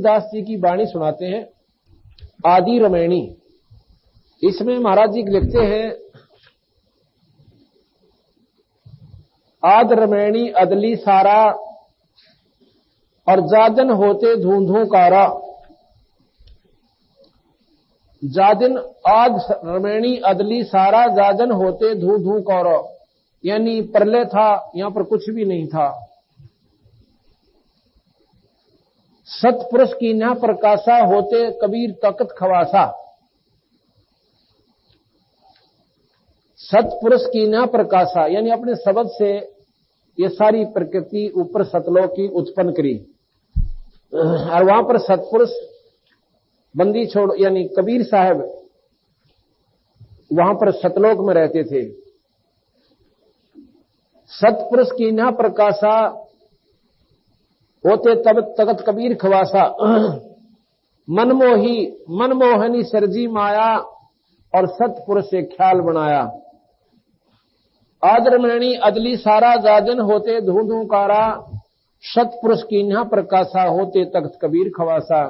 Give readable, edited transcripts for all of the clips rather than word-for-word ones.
दास जी की वाणी सुनाते हैं आदि रमैणी। इसमें महाराज जी लिखते हैं, आद रमैणी अदली सारा और जादन होते धूंधू कारा। जादिन आद रमैणी अदली सारा जादन होते धूंधू कारा, यानी प्रलय था, यहां पर कुछ भी नहीं था। सतपुरुष की न प्रकाशा होते कबीर तकत खवासा। सतपुरुष की न प्रकाशा यानी अपने शब्द से ये सारी प्रकृति ऊपर सतलोक की उत्पन्न करी, और वहां पर सतपुरुष बंदी छोड़ यानी कबीर साहब वहां पर सतलोक में रहते थे। सतपुरुष की न प्रकाशा होते तब तगत कबीर खवासा। मनमोहनी सरजी माया और सतपुरुष से ख्याल बनाया। आदरमणी अदली सारा जाजन होते धूंधू कारा। सतपुरुष की न प्रकाशा होते तख्त कबीर खवासा।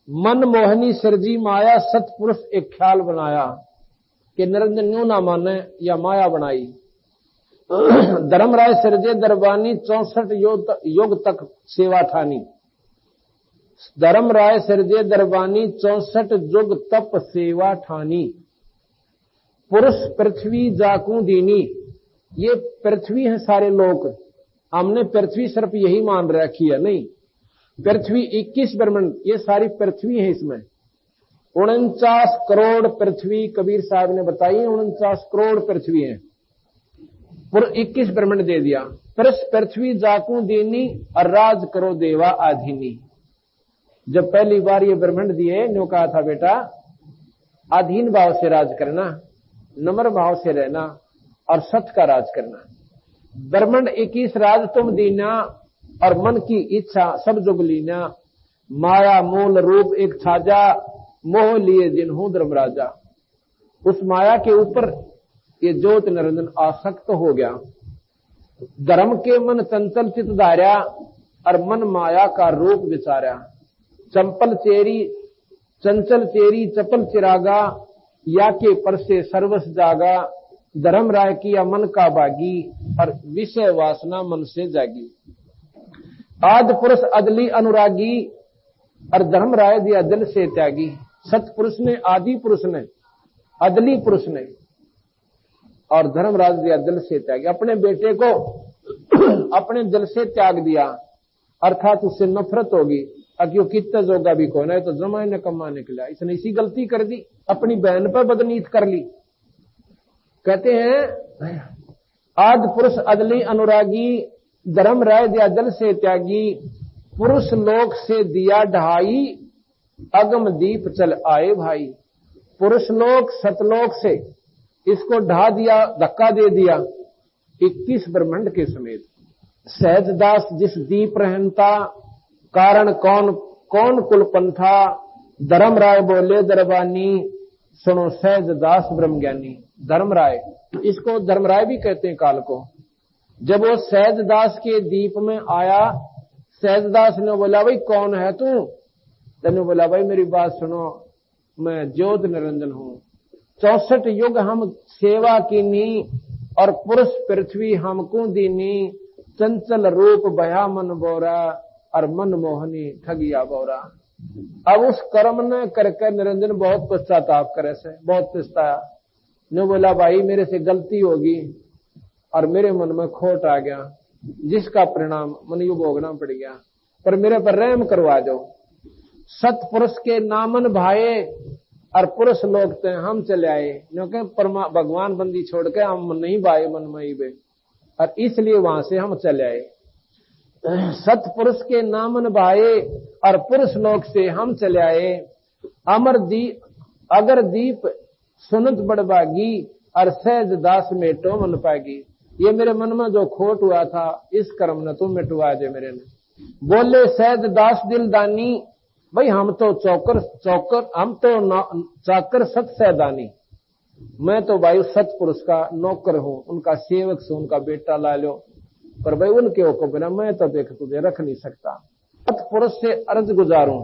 मनमोहनी सरजी माया सतपुरुष एक ख्याल बनाया कि निरंजन न्यू ना माने या माया बनाई। धर्मराय सिरजे दरबानी 64 युग तक सेवा ठानी। धर्मराय सिरजे दरबानी 64 युग तप सेवा ठानी। पुरुष पृथ्वी जाकू दीनी, ये पृथ्वी है सारे लोग, हमने पृथ्वी सिर्फ यही मान रखी है, नहीं। पृथ्वी 21 ब्रह्मांड, ये सारी पृथ्वी है। इसमें 49 करोड़ पृथ्वी कबीर साहब ने बताई, 49 करोड़ पृथ्वी है। 21 ब्रह्मांड दे दिया। पृथ्वी जाकू दीनी और राज करो देवा आधीनी। जब पहली बार ये ब्रह्मांड दिए, न्यू कहा था बेटा अधीन भाव से राज करना, नम्र भाव से रहना और सत्य का राज करना। ब्रह्मांड 21 राज तुम दीना और मन की इच्छा सब जुग लीना। माया मूल रूप एक छाजा, मोह लिए जिन्हू धर्मराजा। उस माया के ऊपर ये ज्योत निरंजन आसक्त हो गया। धर्म के मन चंचल चित धार्या और मन माया का रूप विचारा। चंपल चेरी चंचल चेरी चपल चिरागा, या के पर से सर्वस जागा। धर्म राय किया मन का बागी और विषय वासना मन से जागी। आदि पुरुष अदली अनुरागी और धर्म राय दिया दिल से त्यागी। सतपुरुष ने, आदि पुरुष ने, अदली पुरुष ने और धर्मराज दिया दिल से त्यागी। अपने बेटे को अपने दिल से त्याग दिया, अर्थात उससे नफरत होगी। अक्यों कितना जोगा भी कौन है, तो जमाए ने कमा निकला। इसने इसी गलती कर दी, अपनी बहन पर बदनीत कर ली। कहते हैं आदि पुरुष अदली अनुरागी, धर्म राय दिया दिल से त्यागी। पुरुष लोक से दिया ढहाई, अगम दीप चल आए भाई। पुरुष लोक सतलोक से इसको ढा दिया, धक्का दे दिया 21 ब्रह्मांड के समेत। सहजदास जिस दीप रहनता, कारण कौन कौन कुलपंथा। धर्म राय बोले दरबानी, सुनो सहजदास ब्रह्म ज्ञानी। धर्मराय, इसको धर्मराय भी कहते हैं काल को। जब वो सहजदास के दीप में आया, सहजदास ने बोला भाई कौन है तू? तने बोला भाई मेरी बात सुनो, मैं ज्योत निरंजन हूं। 64 युग हम सेवा कीनी और पुरुष पृथ्वी हमको दीनी। चंचल रूप बया मन बोरा और मन मोहनी ठगिया बोरा। अब उस कर्म ने करके निरंजन बहुत पश्चाताप करे से, बहुत पछताया। ने बोला भाई मेरे से गलती होगी और मेरे मन में खोट आ गया, जिसका परिणाम मन यू भोगना पड़ गया, पर मेरे पर रहम करवा दो। सतपुरुष के नामन भाए और पुरुष लोग थे हम चले आए, क्योंकि भगवान बंदी छोड़ के हम नहीं भाए मन में ही बे, और इसलिए वहां से हम चले आए। सतपुरुष के नामन भाए और पुरुष लोग से हम चले आए। अमर दीप अगर दीप सुनत बड़बागी और सहज दास मेटो मन पागी। ये मेरे मन में जो खोट हुआ था, इस कर्म ने तुम मिटवा दे मेरे ने। बोले सहज दास दिलदानी, भाई हम तो चौकर हम तो चाकर सत सहदानी। मैं तो भाई सतपुरुष का नौकर हूं, उनका सेवक से, उनका बेटा ला लो, पर भाई उनके हुक्म बिना मैं तो देख तुझे रख नहीं सकता। सतपुरुष से अर्ज गुजारूं,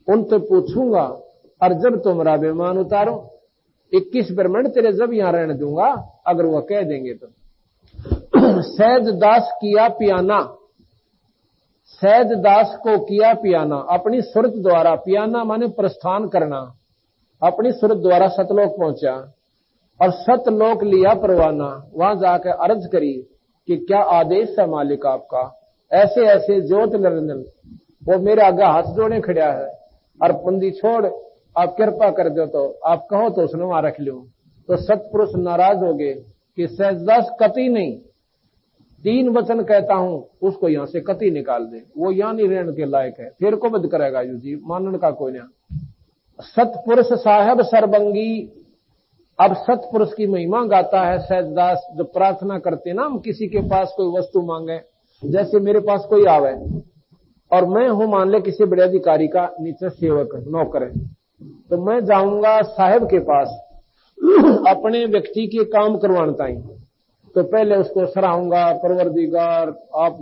उनसे पूछूंगा और जब तुम्हारा बेमान उतारूं, 21 ब्रह्मंड तेरे जब यहां रहने दूंगा, अगर वह कह देंगे तो। सहज दास किया पियाना, सहज दास को किया पियाना, अपनी सुरत द्वारा, पियाना माने प्रस्थान करना, अपनी सुरत द्वारा सतलोक पहुंचा और सतलोक लिया परवाना। वहां जाकर अर्ज करी कि क्या आदेश है मालिक आपका, ऐसे ऐसे ज्योत निरंजन। वो मेरे आगे हाथ जोड़े खड़ा है और बंदी छोड़, आप कृपा कर दो, तो आप कहो तो उसने वहां रख लूं। तो सतपुरुष नाराज हो गए कि सहजदास कति नहीं, 3 वचन कहता हूं, उसको यहां से कति निकाल दे, वो यहां नहीं रहने के लायक है, फिर को बद करेगा यू जी, मानने का कोई नहीं। सतपुरुष साहब सर्वंगी, अब सतपुरुष की महिमा गाता है सहजदास। जो प्रार्थना करते ना, हम किसी के पास कोई वस्तु मांगे, जैसे मेरे पास कोई आवे और मैं हूं मान ले किसी बड़े अधिकारी का नीचे सेवक नौकर है, तो मैं जाऊंगा साहब के पास अपने व्यक्ति के काम करवाना ही, तो पहले उसको सराहूंगा, परवरदिगार आप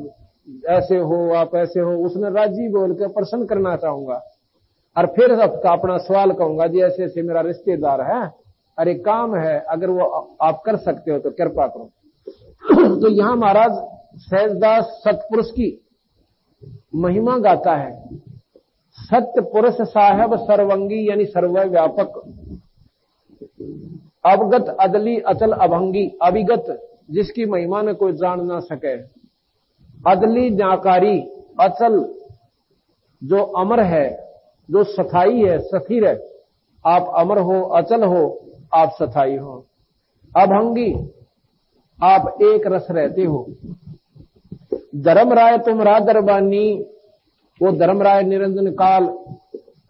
ऐसे हो, आप ऐसे हो, उसने राजी बोल के प्रसन्न करना चाहूंगा। और फिर अपना सवाल कहूंगा जी ऐसे ऐसे मेरा रिश्तेदार है, अरे काम है, अगर वो आप कर सकते हो तो कृपा करो। तो यहां महाराज सहजदास सतपुरुष की महिमा गाता है। सत्य पुरुष साहब सर्वंगी यानी सर्वव्यापक, अवगत अदली अचल अभंगी, अभिगत जिसकी महिमा ने कोई जान ना सके, अदली जाकारी, अचल जो अमर है, जो सथाई है, स्थिर है, आप अमर हो, अचल हो, आप सथाई हो, अभंगी आप एक रस रहते हो। धर्मराय तुम्हारा दरबानी, वो धर्मराय निरंजन काल,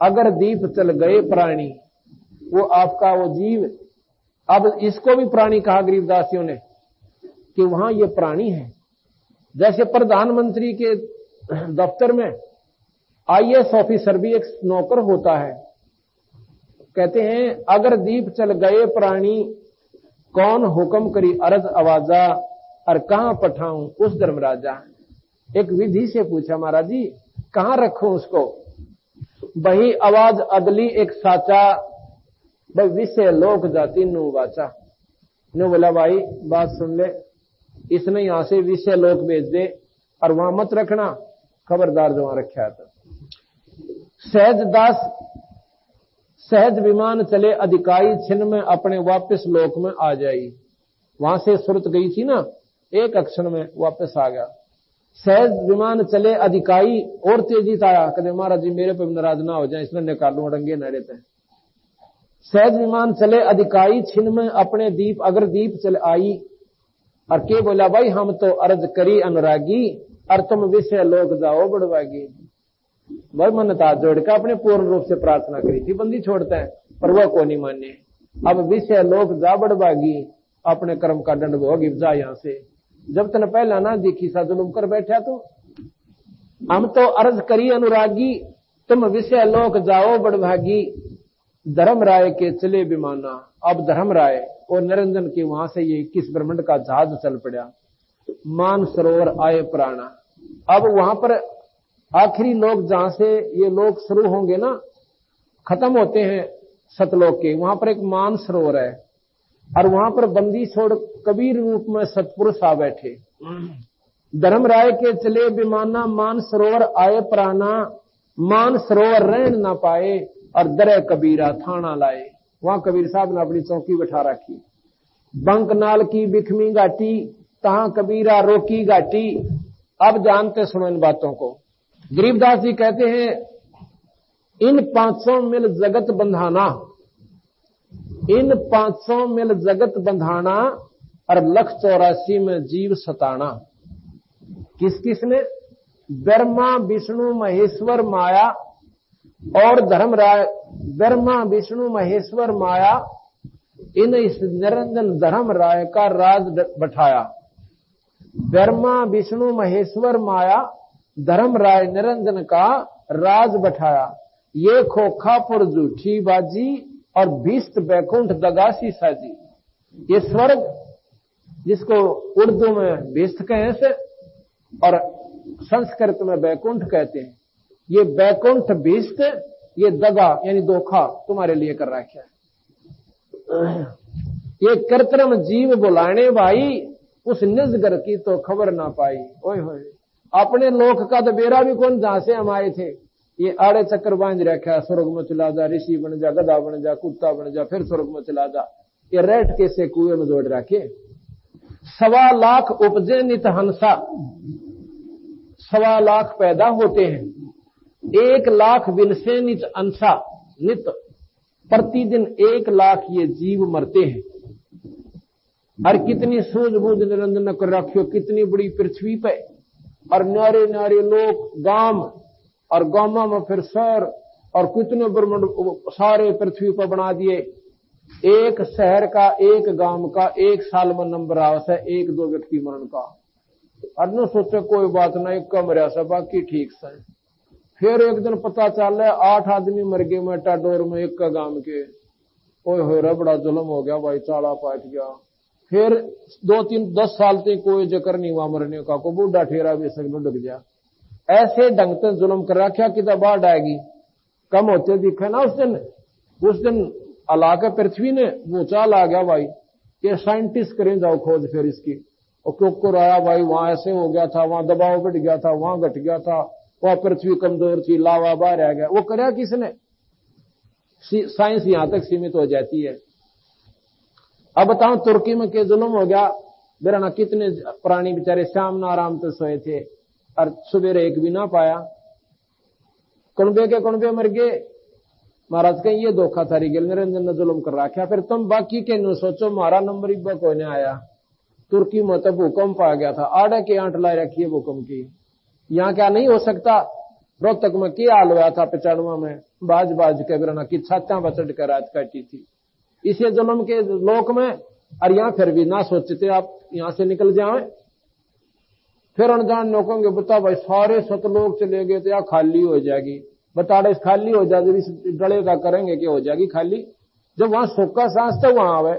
अगर दीप चल गए प्राणी, वो आपका वो जीव। अब इसको भी प्राणी कहा गरीबदासियों ने कि वहां ये प्राणी है। जैसे प्रधानमंत्री के दफ्तर में आईएएस ऑफिसर भी एक नौकर होता है, कहते हैं अगर दीप चल गए प्राणी, कौन हुक्म करी अर्ज आवाजा, और कहां पठाऊं उस धर्मराजा। एक विधि से पूछा महाराज जी कहां रखूं उसको, वही आवाज अदली एक साचा, भाई विषय लोक जाति नु वाचा। ने बोला भाई बात सुन ले, इसने यहां से विषय लोक भेज दे और वहां मत रखना, खबरदार जो वहां रखा था। सहजदास सहज विमान चले अधिकाई, छिन में अपने वापस लोक में आ जाई। वहां से सुरत गई थी ना, एक अक्षर में वापस आ गया। सहज विमान चले अधिकाई, और तेजी से आया, कहते महाराज जी मेरे पे नाराज ना हो जाए, इसने निकालू अड़ंगे न रहते। सहज विमान चले अधिकाई, छिन में अपने दीप, अगर दीप चल आई, और के बोला भाई हम तो अर्ज करी अनुरागी, और तुम विषय लोक जाओ बड़वागी। भाई मन था जोड़कर अपने पूर्ण रूप से प्रार्थना करी थी, बंदी छोड़ते हैं पर वह को नहीं माने। अब विषय लोक जा बड़वागी, अपने कर्म का दंड भोग जा यहां से। जब तन पहला ना दिखी सा जुलूम कर बैठा, तो हम तो अर्ज करी अनुरागी, तुम विषय लोक जाओ बड़भागी। धर्मराय के चले विमाना, अब धर्मराय और निरंजन के वहां से ये 21 ब्रह्मंड का जहाज चल पड़ा। मान सरोवर आए प्राणा, अब वहां पर आखिरी लोग जहां से ये लोग शुरू होंगे ना, खत्म होते हैं सतलोक के, वहां पर एक मान सरोवर है, और वहां पर बंदी छोड़ कबीर रूप में सतपुरुष आ बैठे। धर्मराय के चले विमाना, मान सरोवर आए प्राणा, मान सरोवर रहन ना पाए, और दरे कबीरा थाना लाए। वहां कबीर साहब ने अपनी चौकी बैठा रखी। बंकनाल की बिखमी घाटी, तहां कबीरा रोकी घाटी। अब जानते सुनो इन बातों को। गरीबदास जी कहते हैं इन 500 मिल जगत बंधाना, इन 500 मिल जगत बंधाना, और 184 में जीव सताना। किस किसने? ब्रह्मा विष्णु महेश्वर माया और धर्मराय। ब्रह्मा विष्णु महेश्वर माया, इन इस निरंजन धर्मराय का राज बैठाया। ब्रह्मा विष्णु महेश्वर माया, धर्मराय निरंजन का राज बैठाया। ये खोखापुर झूठी बाजी, और भीष्ट बैकुंठ दगासी साजी। ये स्वर्ग जिसको उर्दू में भीष्ट कहें से और संस्कृत में बैकुंठ कहते हैं, ये बैकुंठ भीष्ट, ये दगा यानी धोखा तुम्हारे लिए कर रखा है। ये कृत्रिम जीव बुलाने भाई, उस निजगर की तो खबर ना पाई। ओए होए, अपने लोक का तो बेरा भी कौन, जहां से हम आए थे। ये आड़े चक्कर बांध रखा, स्वर्ग में चला जा, ऋषि बन जा, गधा बन जा, कुत्ता बन जा, फिर स्वर्ग में चला जा। ये रेट कैसे कुएं में जोड़ रखे। 1.25 लाख उपजे नित हंसा, 1.25 लाख पैदा होते हैं, 1 लाख विनसे नित अंसा, नित प्रतिदिन 1 लाख ये जीव मरते हैं। और कितनी सूझबूझ निरंजन कर रखियो, कितनी बड़ी पृथ्वी पे, और न्यारे न्यारे लोग गांव, और गांव में फिर शहर, और कितने ब्रह्मांड सारे पृथ्वी पर बना दिए। एक शहर का, एक गांव का 1 साल में नंबर आवस है 1-2 व्यक्ति मरण का। और न सोचे कोई बात ना, एक कम रहा सा, बाकी ठीक से। फिर एक दिन पता चल रहा है 8 आदमी मर गए मेटाडोर में, एक का गांव के। ओए हो रे, बड़ा जुल्म हो गया भाई, चाला पाट गया। फिर 2-3-10 साल तक कोई जिक्र नहीं हुआ मरने का, को बूढ़ा ठेरा भी सब डुक गया। ऐसे ढंग से जुल्म कर रखा कि तब बाढ़ आएगी, कम होते दिखे ना। उस दिन अल्लाह के पृथ्वी ने वो चाल आ गया भाई, ये साइंटिस्ट करें जाओ खोज फिर इसकी। और क्यों आया भाई, वहां ऐसे हो गया था, वहां दबाव बढ़ गया था, वहां घट गया था, वहां पृथ्वी कमजोर थी, लावा बाहर आ गया। वो कराया किसने? साइंस यहां तक सीमित हो जाती है। अब बताओ तुर्की में क्या जुल्म हो गया। बेराना कितने प्राणी बेचारे शाम ना आराम से सोए थे, और सुबेरे एक भी ना पाया। कुणबे के कुणबे मर गए। महाराज कहीं ये धोखा थारी गेल, निरंजन ने जुल्म कर रखा। फिर तुम बाकी के न सोचो, हमारा नंबर इब्बा कोई नहीं आया। तुर्की में तो भूकंप आ गया था, आड़े के आंट ला रखी है भूकंप की। यहाँ क्या नहीं हो सकता? रोहतक में क्या हाल हुआ था 95 में, बाज बाज के बिराना की छात्या बचट कर रात काटी थी इसे जुल्म के लोक में। और यहाँ फिर भी ना सोचते आप यहां से निकल जाए। फिर अनजान लोगों के बता भाई, सारे सतलोक चले गए तो यहाँ खाली हो जाएगी। बताड़े खाली हो जाए, जब इस डले का करेंगे कि हो जाएगी खाली। जब वहां सोखा सांस था वहां आवे,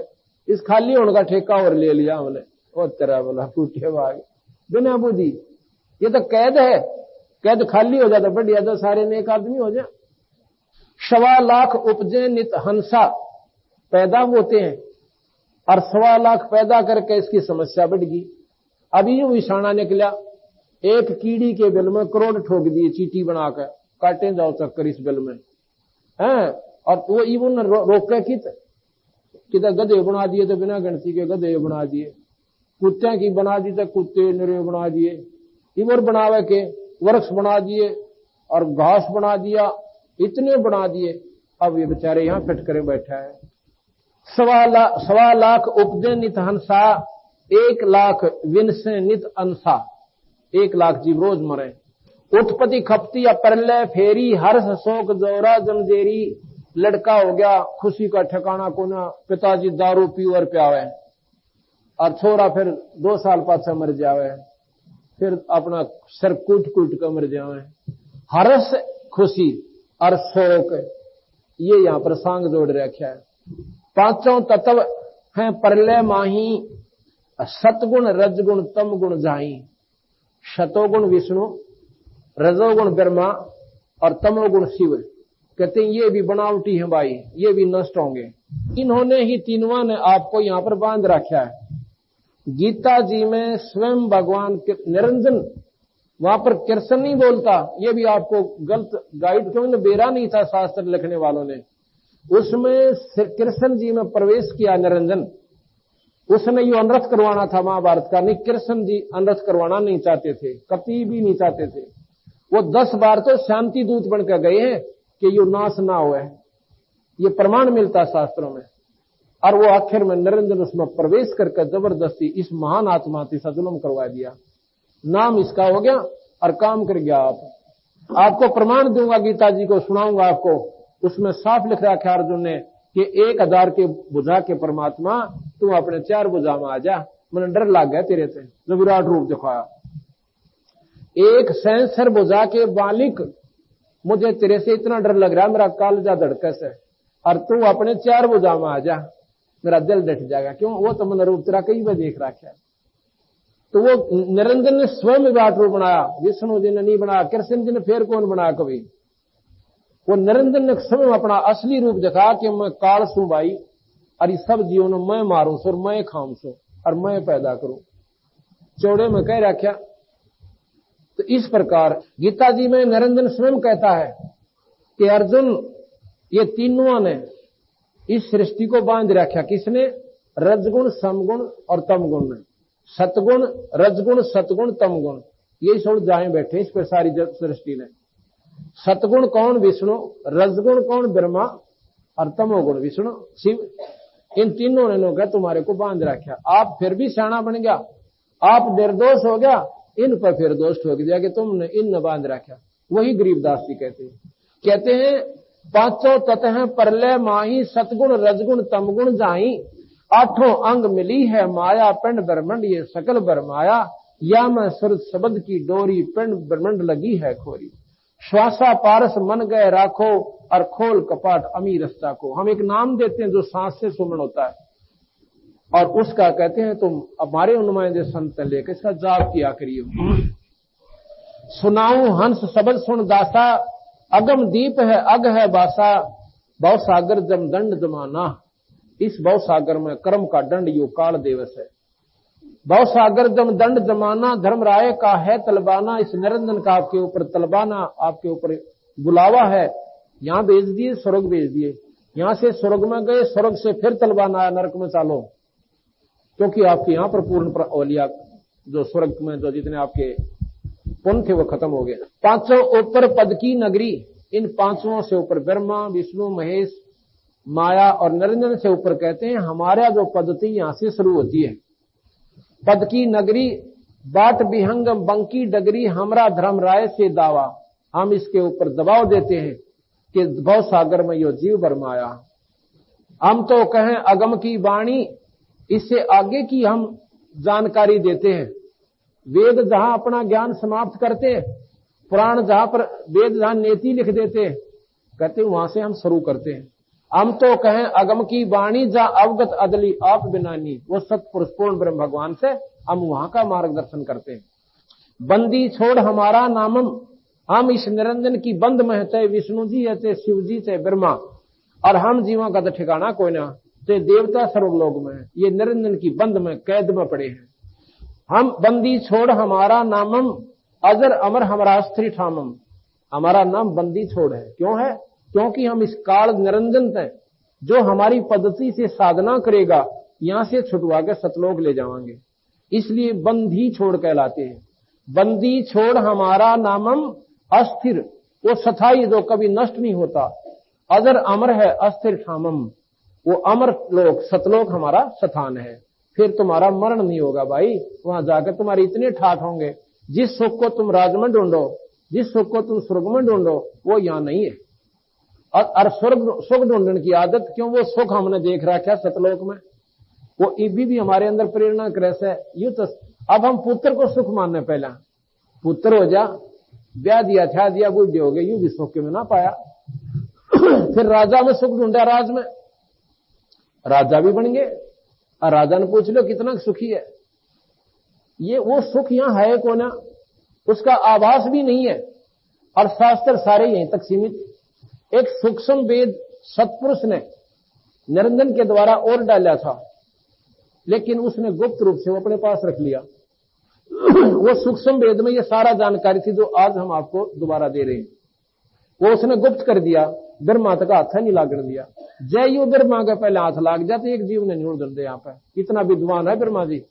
इस खाली होने का ठेका और ले लिया हमने। वो तेरा बोला टूटे भाग बिना बुद्धि, ये तो कैद है। कैद खाली हो जाता बढ़िया, तो सारे नेक आदमी हो जाए। 1.25 लाख उपजे नित हंसा, पैदा होते हैं, और 1.25 लाख पैदा करके इसकी समस्या बढ़ गई। अभी यूं विषाणा निकला, एक कीड़ी के बिल में करोड़ ठोक दिए चीटी बनाकर, काटे जाओ चक्कर इस बिल में हैं। और वो इवन रोके किधर गधे बना दिए तो बिना गिनती के गधे बना दिए, कुत्ते की बना दी तो कुत्ते निरे बना दिए, इवर बनावे के वृक्ष बना दिए और घास बना दिया, इतने बना दिए। अब ये बेचारे यहां फिट करे बैठा है। 1.25 लाख उपजे नित हंसा, 1 लाख विनसे नित अंसा, 1 लाख जीव रोज मरे। उत्पत्ति खपती या प्रलय फेरी, हर्ष शोक जोरा जमजेरी। लड़का हो गया खुशी का ठिकाना कोना, पिताजी दारू पी और प्यावे, और छोरा फिर 2 साल पाछा मर जावे, फिर अपना सर कूट कूट कर मर जावे। हर्ष खुशी और शोक, ये यहां पर सांग जोड़ रखा है। 5 तत्व हैं प्रलय माही, सतगुण रजगुण तम गुण जाही। शतोगुण विष्णु, रजोगुण ब्रह्मा और तमोगुण शिव। कहते हैं ये भी बनावटी है भाई, ये भी नष्ट होंगे। इन्होंने ही तीनों ने आपको यहां पर बांध रखा है। गीता जी में स्वयं भगवान निरंजन, वहां पर कृष्ण नहीं बोलता, ये भी आपको गलत गाइड, क्योंकि बेरा नहीं था शास्त्र लिखने वालों ने। उसमें कृष्ण जी में प्रवेश किया निरंजन, उसने यो अनर्थ करवाना था महाभारत का। नहीं, कृष्ण जी अनर्थ करवाना नहीं चाहते थे, कभी भी नहीं चाहते थे। वो 10 बार तो शांति दूत बनकर गए हैं कि यो नाश ना हो, ये प्रमाण मिलता शास्त्रों में। और वो आखिर में निरंजन उसमें प्रवेश करके जबरदस्ती इस महान आत्मा से जुल्म करवा दिया। नाम इसका हो गया और काम कर गया। आपको प्रमाण दूंगा, गीता जी को सुनाऊंगा आपको, उसमें साफ लिख रखा है अर्जुन ने कि 1000 के भुजा के परमात्मा तू अपने 4 भुजा में आ जा। मैंने डर लग गया तेरे से, जो विराट रूप दिखाया। एक सेंसर भुजा के बालिक, मुझे तेरे से इतना डर लग रहा है, मेरा कालजा धड़कस है, और तू अपने 4 भुजा में आ जा, मेरा दिल डट जाएगा। क्यों? वो तो मैंने रूप तेरा कई बार देख रखा है। तो वो निरंजन ने स्वयं विराट रूप बनाया, विष्णु जी ने नहीं बनाया, कृष्ण जी ने फिर कौन बनाया कभी। वो निरंजन ने स्वयं अपना असली रूप दिखा कि मैं काल सू भाई, और इस सब जीवों ने मैं मारू सो और मैं खाऊं सो और मैं पैदा करूं, चौड़े में कह रखा। तो इस प्रकार गीता जी में निरंजन स्वयं कहता है कि अर्जुन, ये तीनों ने इस सृष्टि को बांध रखा। किसने? रजगुण, समगुण और तमगुण ने। सतगुण, रजगुण, सतगुण, तमगुण, ये सब जाए बैठे इस पर सारी सृष्टि ने। सतगुण कौन? विष्णु। रजगुण कौन? ब्रह्मा। और तमोगुण विष्णु शिव। इन तीनों ने लोग तुम्हारे को बांध रखा। आप फिर भी सियाना बन गया, आप निर्दोष हो गया, इन पर फिर दोष हो गया कि तुमने इन बांध रखा। वही गरीबदास जी कहते हैं पांचों तत्व हैं परलय माही, सतगुण रजगुण तमगुण जाही, आठों अंग मिली है माया, पिंड ब्रह्मंड ये सकल बरमाया, या मैं सुर शब्द की डोरी, पिंड ब्रह्मंड लगी है खोरी, श्वासा पारस मन गए राखो, और खोल कपाट अमीर रस्ता को। हम एक नाम देते हैं जो सांस से सुमन होता है, और उसका कहते हैं तुम हमारे नुमाइंदे संत लेकर इसका जाप किया करिए। सुनाऊं हंस शब्द सुन दासा, अगम दीप है अग है बासा, भव सागर जम दंड जमाना। इस भव सागर में कर्म का दंड यो काल दिवस है। भव सागर जम दंड जमाना, धर्म राय का है तलबाना। इस निरंजन का आपके ऊपर तलबाना, आपके ऊपर बुलावा है। यहां भेज दिए, स्वर्ग भेज दिए, यहां से स्वर्ग में गए, स्वर्ग से फिर तलबाना आया, नरक में चालो, क्योंकि आपके यहां पर पूर्ण औलिया जो स्वर्ग में जो जितने आपके पुण्य थे वो खत्म हो गए। पांचों ऊपर पद की नगरी, इन पांचों से ऊपर ब्रह्मा विष्णु महेश माया और निरंजन से ऊपर कहते हैं हमारा जो पद्धति यहां से शुरू होती है। पद की नगरी बाट विहंग बंकी डगरी, हमरा धर्म राय से दावा। हम इसके ऊपर दबाव देते हैं कि भव सागर में यो जीव बरमाया। हम तो कहें अगम की वाणी, इससे आगे की हम जानकारी देते हैं। वेद जहां अपना ज्ञान समाप्त करते हैं, पुराण जहां पर वेद जहां नेति लिख देते हैं, कहते हैं वहां से हम शुरू करते हैं। हम तो कहें अगम की वाणी, जहां अवगत अदली आप बिनानी, वो सतपुरुष पूर्ण ब्रह्म भगवान से हम वहां का मार्गदर्शन करते हैं। बंदी छोड़ हमारा नामम, हम इस निरंजन की बंद में है, चाहे विष्णु जी है, चाहे शिव जी, चाहे ब्रह्मा, और हम जीवों का तो ठिकाना कोई ना, चाहे देवता सर्वलोक में है, ये निरंजन की बंद में कैद में पड़े हैं। हम बंदी छोड़ हमारा नामम, अजर अमर हमारा स्त्री ठामम। हमारा नाम बंदी छोड़ है, क्यों है? क्योंकि हम इस काल निरंजन हैं, जो हमारी पद्धति से साधना करेगा यहां से छुटवा के सतलोक ले जाएंगे, इसलिए बंदी छोड़ कहलाते हैं। बंदी छोड़ हमारा नामम, अस्थिर वो स्थायी जो कभी नष्ट नहीं होता, अजर अमर है अस्थिर ठामम, वो अमर लोक सतलोक हमारा स्थान है। फिर तुम्हारा मरण नहीं होगा भाई, वहां जाकर तुम्हारे इतने ठाठ होंगे, जिस सुख को तुम राज में ढूंढो, जिस सुख को तुम स्वर्ग में ढूंढो, वो यहाँ नहीं है। और स्वर्ग सुख ढूंढने की आदत क्यों? वो सुख हमने देख रखा है सतलोक में, वो इभी भी हमारे अंदर प्रेरणा कैसे है। यूं तो अब हम पुत्र को सुख मानने, पहला पुत्र हो जा, ब्याह दिया था दिया, बुढ़े हो गए, यूं भी सुख में ना पाया। फिर राजा में सुख ढूंढा, राज में राजा भी बन गए, और राजा ने पूछ लो कितना सुखी है, ये वो सुख यहां है को ना, उसका आभास भी नहीं है। और शास्त्र सारे यहीं तक सीमित। एक सूक्ष्म वेद सतपुरुष ने निरंजन के द्वारा और डाला था, लेकिन उसने गुप्त रूप से वो अपने पास रख लिया। वो सूक्ष्म वेद में ये सारा जानकारी थी जो आज हम आपको दोबारा दे रहे हैं, वो उसने गुप्त कर दिया। ब्रह्मा तक हाथ नहीं लागने दिया। जय यू ब्रह्मा के पहले हाथ लाग जाते, एक जीव ने नहीं दे। यहाँ पे इतना विद्वान है ब्रह्मा जी,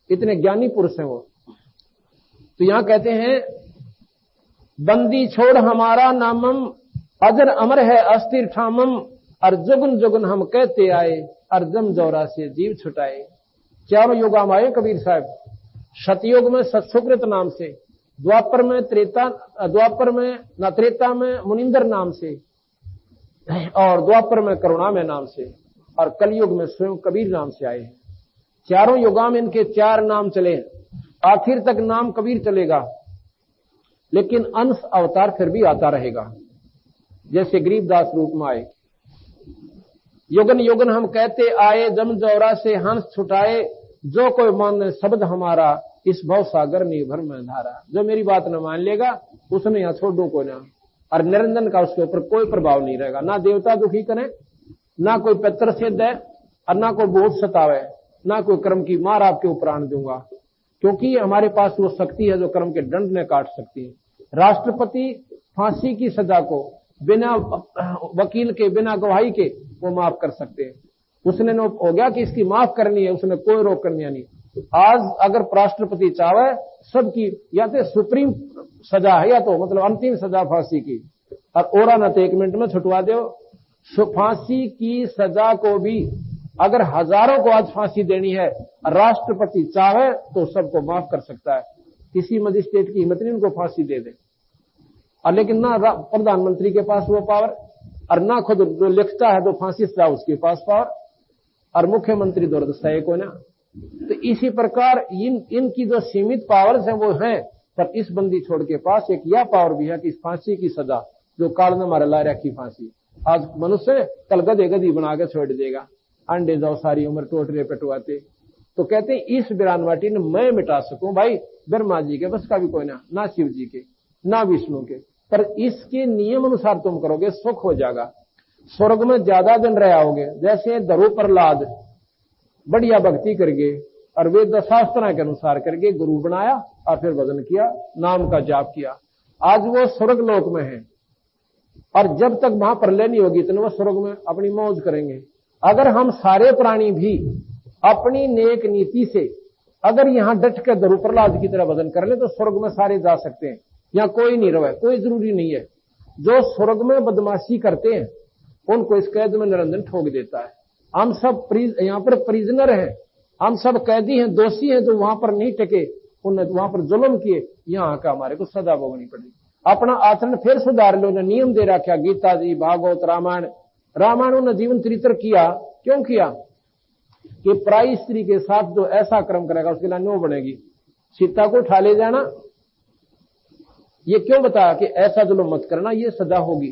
इतने ज्ञानी पुरुष हैं वो। तो यहां कहते हैं बंदी छोड़ हमारा नामम, अजर अमर है अस्थिर ठामम, और जुगन जुगन हम कहते आए, और जम जौरा से जीव छुटाए। चारों युग हम आए कबीर साहब। सतयुग में सत्सुकृत नाम से, द्वापर में त्रेता में मुनिंदर नाम से, और द्वापर में करुणा में नाम से, और कलयुग में स्वयं कबीर नाम से आए हैं। चारों युगा में इनके चार नाम चले, आखिर तक नाम कबीर चलेगा, लेकिन अंश अवतार फिर भी आता रहेगा, जैसे गरीबदास रूप में आए। युगन युगन हम कहते आए, जम जौरा से हंस छुटाए, जो कोई मान शब्द हमारा, इस भव सागर निर्भर में धारा। जो मेरी बात न मान लेगा उसने यहां छोड़ो को ना, और निरंजन का उसके ऊपर कोई प्रभाव नहीं रहेगा। ना देवता दुखी करे, ना कोई पितर सिद्ध है, और ना कोई बोझ सतावे, ना कोई कर्म की मार आपके ऊपर आने दूंगा, क्योंकि हमारे पास वो शक्ति है जो कर्म के दंड में काट सकती है। राष्ट्रपति फांसी की सजा को बिना वकील के, बिना गवाही के वो माफ कर सकते हैं। उसने हो गया कि इसकी माफ करनी है, उसने कोई रोक करनी नहीं। आज अगर राष्ट्रपति चाहे सबकी या तो सुप्रीम सजा है या तो मतलब अंतिम सजा फांसी की, और न तो 1 मिनट में छुटवा दो। फांसी की सजा को भी अगर हजारों को आज फांसी देनी है, राष्ट्रपति चाहे तो सबको माफ कर सकता है। किसी मजिस्ट्रेट की हिम्मत नहीं उनको फांसी दे दे। और लेकिन ना प्रधानमंत्री के पास वो पावर, और ना खुद जो लिखता है तो फांसी सजा उसके पास पावर, और मुख्यमंत्री दौर सही को ना। तो इसी प्रकार इनकी जो सीमित पावर्स हैं वो हैं, पर इस बंदी छोड़ के पास एक यह पावर भी है कि इस फांसी की सजा जो काल ने मारा ला रखी फांसी, आज मनुष्य कल गधे गधी बना के छोड़ देगा। अंडे जाओ सारी उम्र टोटरे पेटवाते। तो कहते हैं इस बिरानवाटी ने मैं मिटा सकूं। भाई ब्रह्मा जी के बस का भी कोई ना शिव जी के, ना विष्णु के, पर इसके नियम अनुसार तुम करोगे सुख हो जाएगा। स्वर्ग में ज्यादा दिन रह आओगे। जैसे धरो प्रहलाद बढ़िया भक्ति करके और वेद शास्त्र के अनुसार करके गुरु बनाया और फिर भजन किया, नाम का जाप किया, आज वो स्वर्ग लोक में है। और जब तक वहां प्रलय नहीं होगी इतने वो स्वर्ग में अपनी मौज करेंगे। अगर हम सारे प्राणी भी अपनी नेक नीति से अगर यहां डट के धरू प्रहलाद की तरह भजन कर ले तो स्वर्ग में सारे जा सकते हैं। यहां कोई नहीं रहे, कोई जरूरी नहीं है। जो स्वर्ग में बदमाशी करते हैं उनको इस कैद में निरंजन ठोक देता है। हम सब यहां पर प्रिजनर हैं, हम सब कैदी हैं, दोषी हैं, जो वहां पर नहीं टिके, उन्होंने वहां पर जुल्म किए, यहां का हमारे को सजा भोगनी पड़ी। अपना आचरण फिर सुधार लो। उन्हें नियम दे रखा, गीता जी, भागवत, रामायण उन्होंने जीवन चरित्र किया। क्यों किया? कि प्राय स्त्री के साथ जो ऐसा कर्म करेगा उसके लिए नो बनेगी। सीता को उठा ले जाना, ये क्यों बताया कि ऐसा जुल्म मत करना, ये सजा होगी।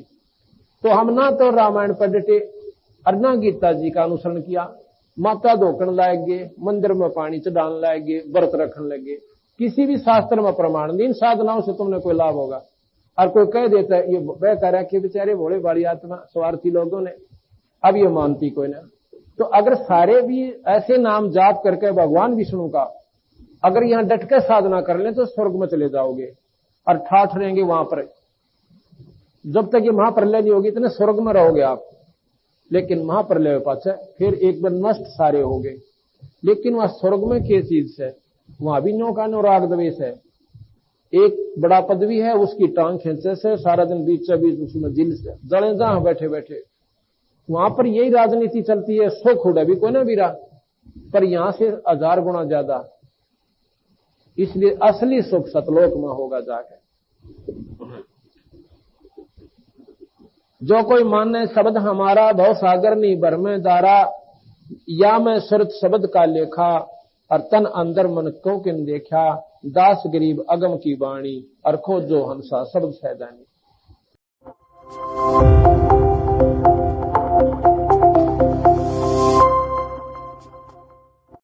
तो हम ना तो रामायण पर डटे और ना गीता जी का अनुसरण किया। माता धोकन लाएंगे, मंदिर में पानी चढ़ाने लाएंगे, व्रत रखने लगे। किसी भी शास्त्र में प्रमाण नहीं। इन साधनाओं से तुमने कोई लाभ होगा। और कोई कह देता है, ये वह कह रहा है कि बेचारे भोले भाली आत्मा स्वार्थी लोगों ने, अब ये मानती कोई ना। तो अगर सारे भी ऐसे नाम जाप करके भगवान विष्णु का अगर यहां डट कर साधना कर ले तो स्वर्ग में चले जाओगे और ठाठ रहेंगे वहां पर। जब तक ये महाप्रलय नहीं होगी इतने स्वर्ग में रहोगे आप। लेकिन महाप्रलय पाछे फिर एक बार नष्ट सारे होंगे। लेकिन वहां स्वर्ग में क्या चीज है? वहां भी नो का नो राग द्वेष है। एक बड़ा पदवी है, उसकी टांग खींचे से सारा दिन बीच उसमें जिल से जड़े जहां बैठे बैठे वहां पर यही राजनीति चलती है। सुख उड़ा भी कोई ना भी रहा, पर यहां से 1000 गुना ज्यादा। इसलिए असली सुख सतलोक में होगा जाके। जो कोई माने शब्द हमारा भव सागर नी भर में दारा, या मैं सुरत शब्द का लेखा और तन अंदर मन को किन देखा, दास गरीब अगम की बाणी और खोजो हंसा शब्द सैदानी।